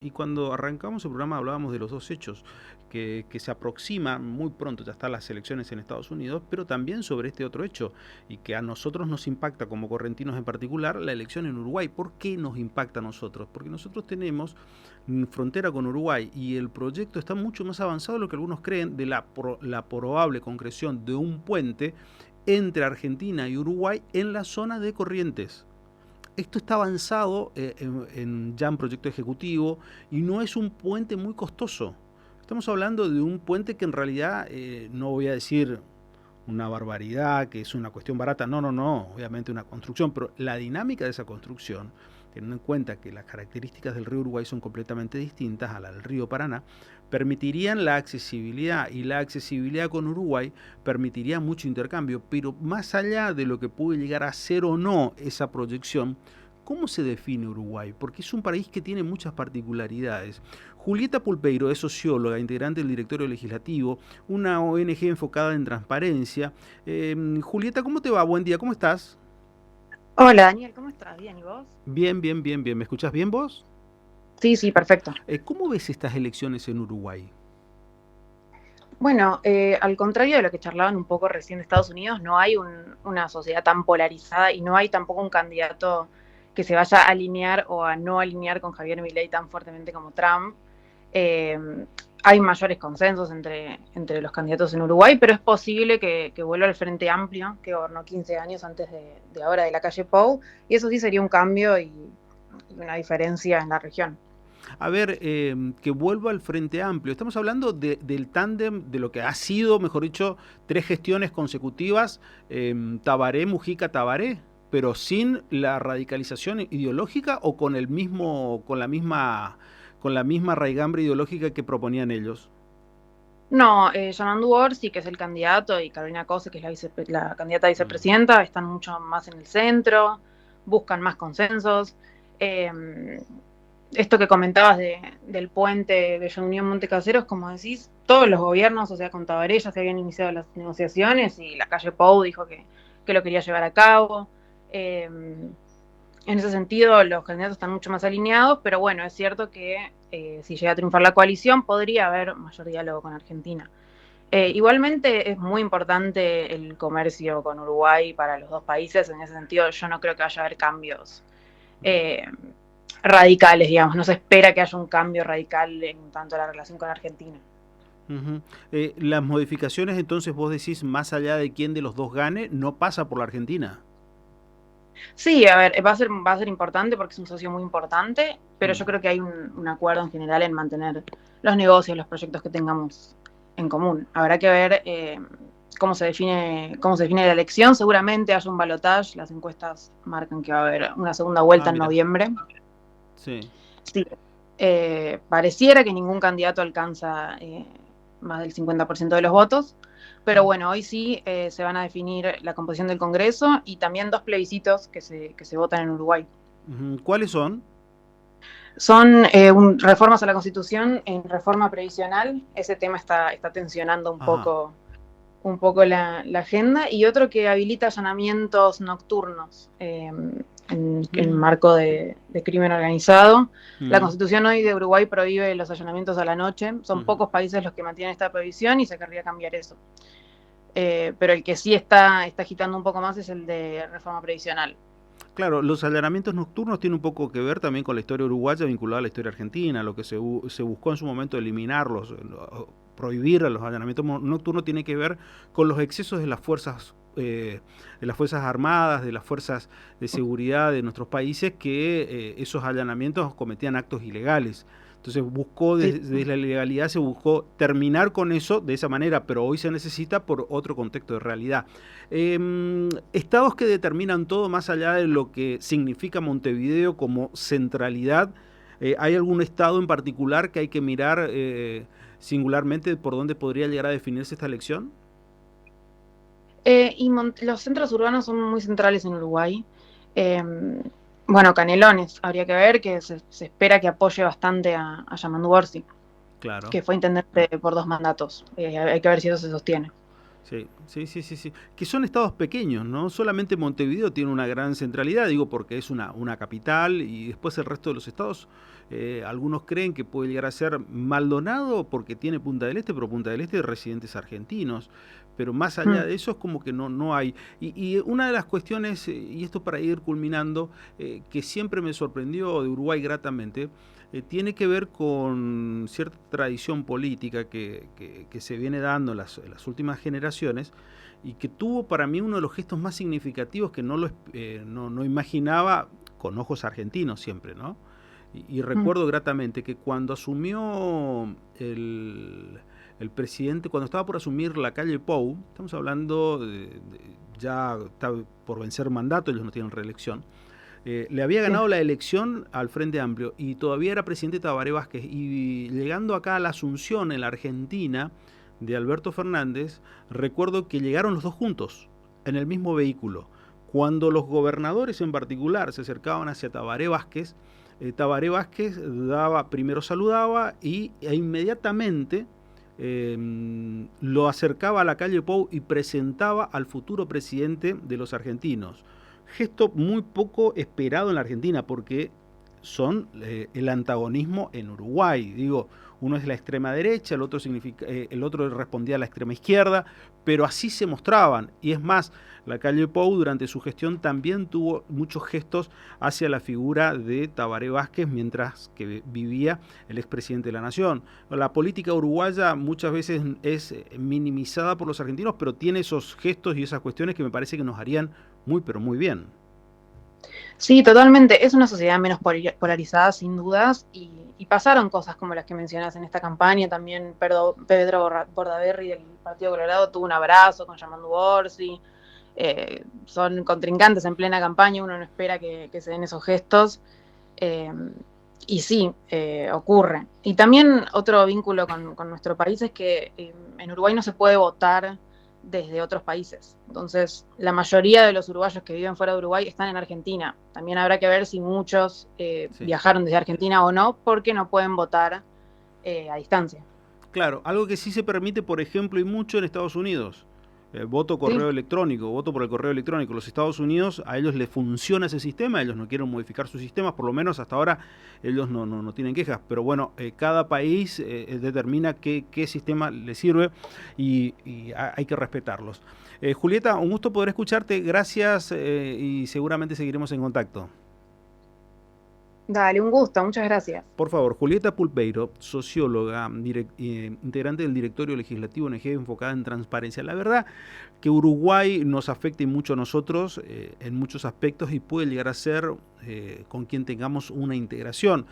Y cuando arrancamos el programa hablábamos de los dos hechos, que se aproxima muy pronto, ya están las elecciones en Estados Unidos, pero también sobre este otro hecho, y que a nosotros nos impacta como correntinos en particular, la elección en Uruguay. ¿Por qué nos impacta a nosotros? Porque nosotros tenemos frontera con Uruguay y el proyecto está mucho más avanzado de lo que algunos creen de la probable concreción de un puente entre Argentina y Uruguay en la zona de Corrientes. Esto está avanzado ya en proyecto ejecutivo y no es un puente muy costoso. Estamos hablando de un puente que en realidad, no voy a decir una barbaridad, que es una cuestión barata, no, no, no, obviamente una construcción, pero la dinámica de esa construcción, teniendo en cuenta que las características del río Uruguay son completamente distintas a las del río Paraná, permitirían la accesibilidad, y la accesibilidad con Uruguay permitiría mucho intercambio, pero más allá de lo que puede llegar a ser o no esa proyección, ¿cómo se define Uruguay? Porque es un país que tiene muchas particularidades. Julieta Pulpeiro es socióloga, integrante del directorio legislativo, una ONG enfocada en transparencia. Julieta, ¿cómo te va? Buen día, ¿cómo estás? Hola Daniel, ¿cómo estás? ¿Bien y vos? Bien, bien, bien, bien. ¿Me escuchás bien vos? Sí, sí, perfecto. ¿Cómo ves estas elecciones en Uruguay? Bueno, al contrario de lo que charlaban un poco recién de Estados Unidos, no hay una sociedad tan polarizada y no hay tampoco un candidato que se vaya a alinear o a no alinear con Javier Milei tan fuertemente como Trump. Eh, Hay mayores consensos entre los candidatos en Uruguay, pero es posible que vuelva al Frente Amplio, que gobernó 15 años antes de ahora de la calle Pou, y eso sí sería un cambio y una diferencia en la región. A ver, que vuelva al Frente Amplio. Estamos hablando del tándem, de lo que ha sido, mejor dicho, tres gestiones consecutivas, Tabaré, Mujica, Tabaré, pero sin la radicalización ideológica o con el mismo, con la misma raigambre ideológica que proponían ellos. No, Yanandu Orsi, que es el candidato, y Carolina Cose, que es la candidata a Mm. vicepresidenta, están mucho más en el centro, buscan más consensos. Eh, Esto que comentabas del puente de Unión Montecaseros, como decís, todos los gobiernos, o sea, con Tabaré ya se habían iniciado las negociaciones y la calle Pou dijo que lo quería llevar a cabo. Eh, en ese sentido, los candidatos están mucho más alineados, pero bueno, es cierto que si llega a triunfar la coalición, podría haber mayor diálogo con Argentina. Igualmente es muy importante el comercio con Uruguay para los dos países. En ese sentido, yo no creo que vaya a haber cambios eh, radicales, digamos. No se espera que haya un cambio radical en tanto la relación con Argentina. Ujú. Las modificaciones, entonces vos decís, más allá de quién de los dos gane, no pasa por la Argentina. Sí, a ver, va a ser importante porque es un socio muy importante, pero Mm. yo creo que hay un acuerdo en general en mantener los negocios, los proyectos que tengamos en común. Habrá que ver cómo se define la elección. Seguramente haya un balotaje, las encuestas marcan que va a haber una segunda Ah, vuelta en mira. noviembre. Sí. Sí, pareciera que ningún candidato alcanza más del 50% de los votos, pero bueno, hoy sí se van a definir la composición del Congreso y también dos plebiscitos que se votan en Uruguay. Ujú. ¿Cuáles son? Son reformas a la Constitución en reforma previsional. Ese tema está tensionando un Ajá. poco, un poco la agenda, y otro que habilita allanamientos nocturnos en Mira. marco de crimen organizado. La Mm. Constitución hoy de Uruguay prohíbe los allanamientos a la noche. Son Ujú. pocos países los que mantienen esta prohibición y se querría cambiar eso. Pero el que sí está agitando un poco más es el de reforma previsional. Claro, los allanamientos nocturnos tienen un poco que ver también con la historia uruguaya vinculada a la historia argentina. Lo que se buscó en su momento eliminarlos, prohibir a los allanamientos nocturnos, tiene que ver con los excesos de las fuerzas armadas, de las fuerzas de seguridad de nuestros países, que esos allanamientos cometían actos ilegales. Entonces buscó, Sí. desde la legalidad se buscó terminar con eso de esa manera, pero hoy se necesita por otro contexto de realidad. Estados que determinan todo más allá de lo que significa Montevideo como centralidad. ¿Hay algún estado en particular que hay que mirar singularmente por dónde podría llegar a definirse esta elección? Los centros urbanos son muy centrales en Uruguay. Eh, bueno, Canelones, habría que ver que se espera que apoye bastante a Yamandu Orsi, Claro. que fue intendente por 2 mandatos. Hay que ver si eso se sostiene. Sí, sí, sí, sí, sí. Que son estados pequeños, ¿no? Solamente Montevideo tiene una gran centralidad, digo, porque es una capital y después el resto de los estados, algunos creen que puede llegar a ser Maldonado porque tiene Punta del Este, pero Punta del Este de residentes argentinos. Pero más allá Mm. de eso es como que no hay. Y una de las cuestiones, y esto para ir culminando, que siempre me sorprendió de Uruguay gratamente, tiene que ver con cierta tradición política que se viene dando en las últimas generaciones y que tuvo para mí uno de los gestos más significativos que no imaginaba con ojos argentinos siempre, ¿no? Y Mm. recuerdo gratamente que cuando asumió el presidente, cuando estaba por asumir la calle Pou, estamos hablando ya está por vencer mandato, ellos no tienen reelección, le había Sí. ganado la elección al Frente Amplio y todavía era presidente Tabaré Vázquez. Y llegando acá a la Asunción, en la Argentina, de Alberto Fernández, recuerdo que llegaron los dos juntos, en el mismo vehículo. Cuando los gobernadores en particular se acercaban hacia Tabaré Vázquez primero saludaba e inmediatamente lo acercaba a la calle Pou y presentaba al futuro presidente de los argentinos. Gesto muy poco esperado en la Argentina porque son el antagonismo en Uruguay. Digo, uno es la extrema derecha, el otro respondía a la extrema izquierda, pero así se mostraban. Y es más, la calle Pou durante su gestión también tuvo muchos gestos hacia la figura de Tabaré Vázquez mientras que vivía el expresidente de la Nación. La política uruguaya muchas veces es minimizada por los argentinos, pero tiene esos gestos y esas cuestiones que me parece que nos harían muy, pero muy bien. Sí, totalmente. Es una sociedad menos polarizada, sin dudas, y pasaron cosas como las que mencionas en esta campaña. También Pedro Bordaberry del Partido Colorado tuvo un abrazo con Yamandu Orsi. Son contrincantes en plena campaña, uno no espera que se den esos gestos. Eh, y sí, ocurre. Y también otro vínculo con nuestro país es que en Uruguay no se puede votar desde otros países. Entonces, la mayoría de los uruguayos que viven fuera de Uruguay están en Argentina. También habrá que ver si muchos Sí. viajaron desde Argentina o no, porque no pueden votar a distancia. Claro, algo que sí se permite, por ejemplo, y mucho en Estados Unidos. Voto Sí, correo electrónico, voto por el correo electrónico. Los Estados Unidos, a ellos les funciona ese sistema, ellos no quieren modificar sus sistemas, por lo menos hasta ahora ellos no tienen quejas. Pero bueno, cada país determina qué sistema le sirve y hay que respetarlos. Julieta, un gusto poder escucharte, gracias y seguramente seguiremos en contacto. dale, un gusto, muchas gracias. Por favor, Julieta Pulpeiro, socióloga, integrante del directorio legislativo ONG enfocada en transparencia. La verdad que Uruguay nos afecta y mucho a nosotros en muchos aspectos y puede llegar a ser con quien tengamos una integración.